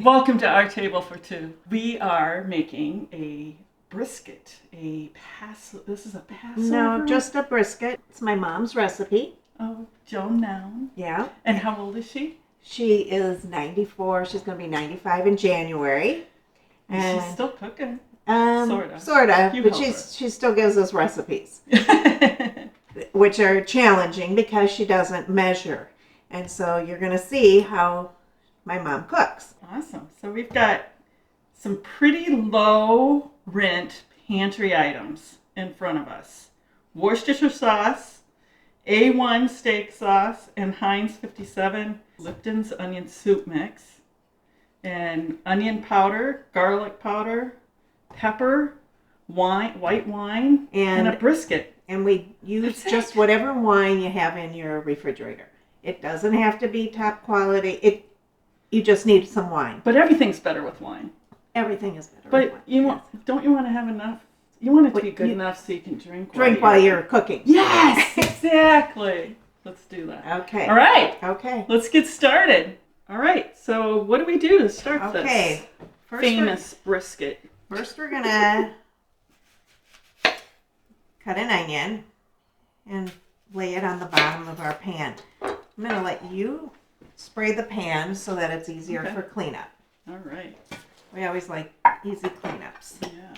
Welcome to Our Table for Two. We are making a brisket, this is a Passover? No, just a brisket. It's my mom's recipe. Oh, Joan Noun. Yeah. And how old is she? She is 94. She's going to be 95 in January. And she's still cooking. Sort of. You But help she still gives us recipes, which are challenging because she doesn't measure. And so you're going to see how my mom cooks. Awesome. So we've got some pretty low rent pantry items in front of us. Worcestershire sauce, A1 steak sauce, and Heinz 57, Lipton's onion soup mix, and onion powder, garlic powder, pepper, white wine, and a brisket. And we use just whatever wine you have in your refrigerator. It doesn't have to be top quality. You just need some wine. But everything's better with wine. Everything is better but with wine. Don't you want to have enough? You want it to be good enough so you can drink while you're cooking. Yes, exactly. Let's do that. Okay. All right. Okay. Let's get started. All right. So what do we do to start this famous brisket? First, we're going to cut an onion and lay it on the bottom of our pan. I'm going to let you spray the pan so that it's easier for cleanup. All right. We always like easy cleanups. Yeah.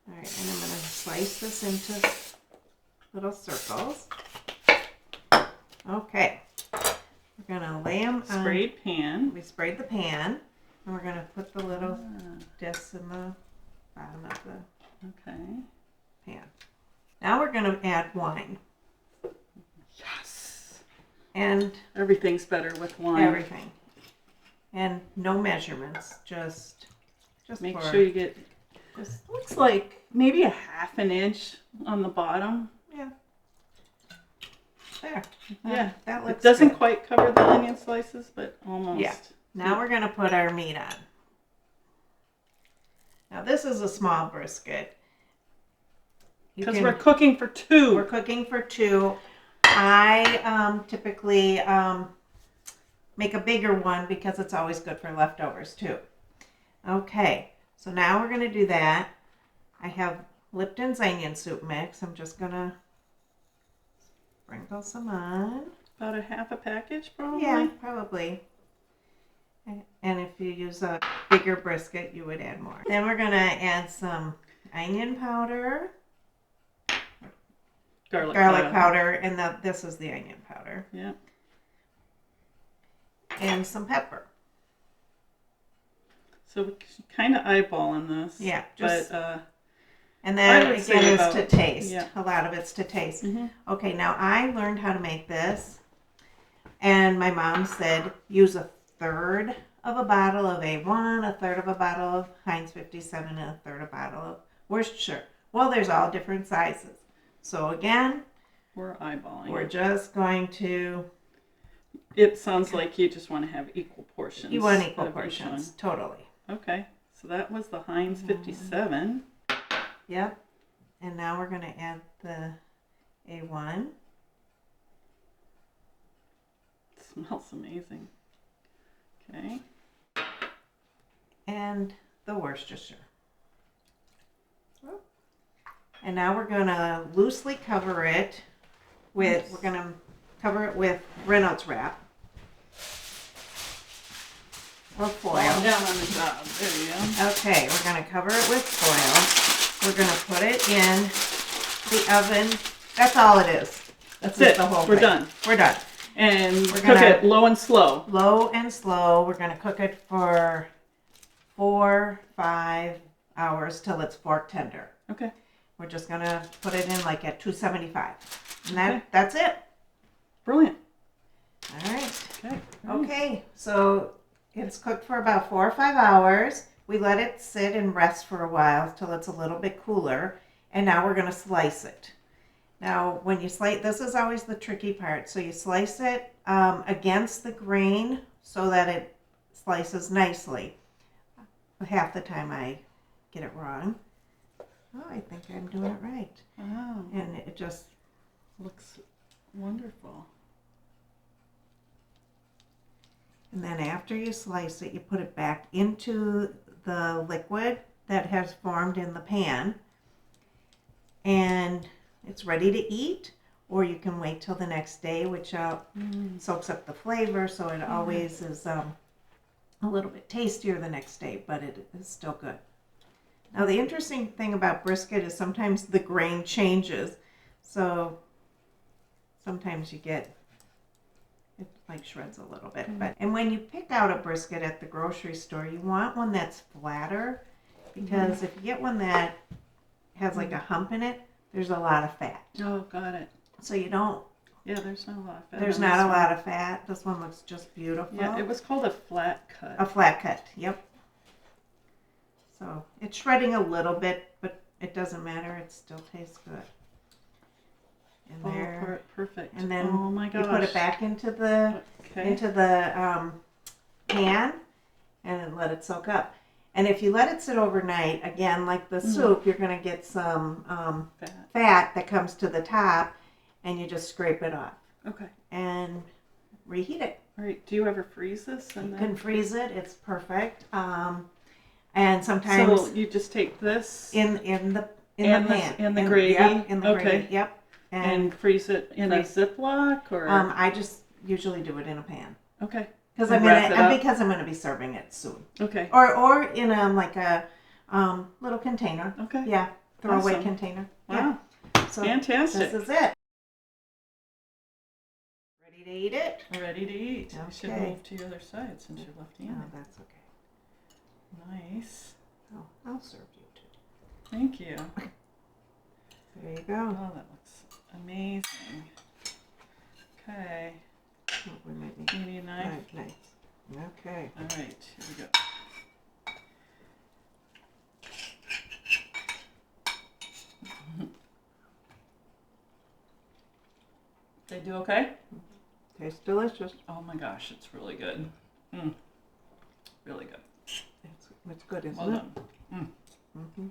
All right, and I'm going to slice this into little circles. Okay. We're going to lay them on. Sprayed pan. We sprayed the pan, and we're going to put the little discs in the bottom of the pan. Now we're going to add wine. Yes. And everything's better with wine. Everything. And no measurements, just make sure you get, looks like maybe a half an inch on the bottom. Yeah. There. Yeah. That looks It doesn't good. quite cover the onion slices, but almost. Yeah. Now we're going to put our meat on. Now this is a small brisket. Because we're cooking for two. We're cooking for two. I typically make a bigger one because it's always good for leftovers too. Okay, so now we're going to do that. I have Lipton's onion soup mix. I'm just going to sprinkle some on. About a half a package probably? Yeah, probably. And if you use a bigger brisket, you would add more. Then we're going to add some onion powder. Garlic powder, and this is the onion powder. Yeah. And some pepper. So we're kind of eyeballing this. Yeah. And then again is to taste. Yeah. A lot of it's to taste. Mm-hmm. Okay, now I learned how to make this, and my mom said use a third of a bottle of A1, a third of a bottle of Heinz 57, and a third of a bottle of Worcestershire. Well, there's all different sizes. So again, we're eyeballing. We're just going to. It sounds like you just want to have equal portions. You want equal portions, totally. Okay, so that was the Heinz 57. Yep. And now we're going to add the A1. It smells amazing. Okay. And the Worcestershire. And now we're going to loosely cover it with, Reynolds wrap. Or foil. Down on the job. There you go. Okay, we're going to cover it with foil. We're going to put it in the oven. That's all it is. That's it. The whole We're thing. done. We're done. And we're cook it low and slow. Low and slow. We're going to cook it for 4-5 hours till it's fork tender. Okay. We're just going to put it in like at 275. And that's it. Brilliant. All right. Okay. Okay, so it's cooked for about 4 or 5 hours. We let it sit and rest for a while till it's a little bit cooler. And now we're going to slice it. Now, when you slice, this is always the tricky part. So you slice it against the grain so that it slices nicely. Half the time I get it wrong. Oh, I think I'm doing it right. Oh. And it just looks wonderful. And then after you slice it, you put it back into the liquid that has formed in the pan. And it's ready to eat, or you can wait till the next day, which soaks up the flavor, so it always is a little bit tastier the next day, but it is still good. Now, the interesting thing about brisket is sometimes the grain changes, so sometimes you get it like shreds a little bit. And when you pick out a brisket at the grocery store, you want one that's flatter, because if you get one that has like a hump in it, there's a lot of fat. Oh, got it. So you don't. Yeah, there's not a lot of fat. There's not a lot of fat. This one looks just beautiful. Yeah, it was called a flat cut. A flat cut, yep. So it's shredding a little bit, but it doesn't matter. It still tastes good. And Fall there, apart perfect. and then oh my gosh. you put it back into the pan and let it soak up. And if you let it sit overnight, again, like the soup, you're going to get some fat that comes to the top, and you just scrape it off. Okay. And reheat it. All right. Do you ever freeze this? You can freeze it. It's perfect. And sometimes so you just take this in the pan in the gravy. Yep, in the okay. gravy. Yep. And freeze it in a Ziploc, or I just usually do it in a pan. Okay. Because I'm gonna be serving it soon. Okay. Or in like a little container. Okay. Yeah. Throwaway awesome. container. Wow. Yeah. So fantastic. This is it. Ready to eat it? Ready to eat. Okay. You should move to your other side since you're left-handed. Oh, that's okay. Nice. Oh, I'll serve you too. Thank you. There you go. Oh, that looks amazing. Okay. Oh, we might need You need a knife? nice. Okay. All right. Here we go. They do okay? Tastes delicious. Oh my gosh, it's really good. Really good. It's good, isn't Well it? done. Mm-hmm.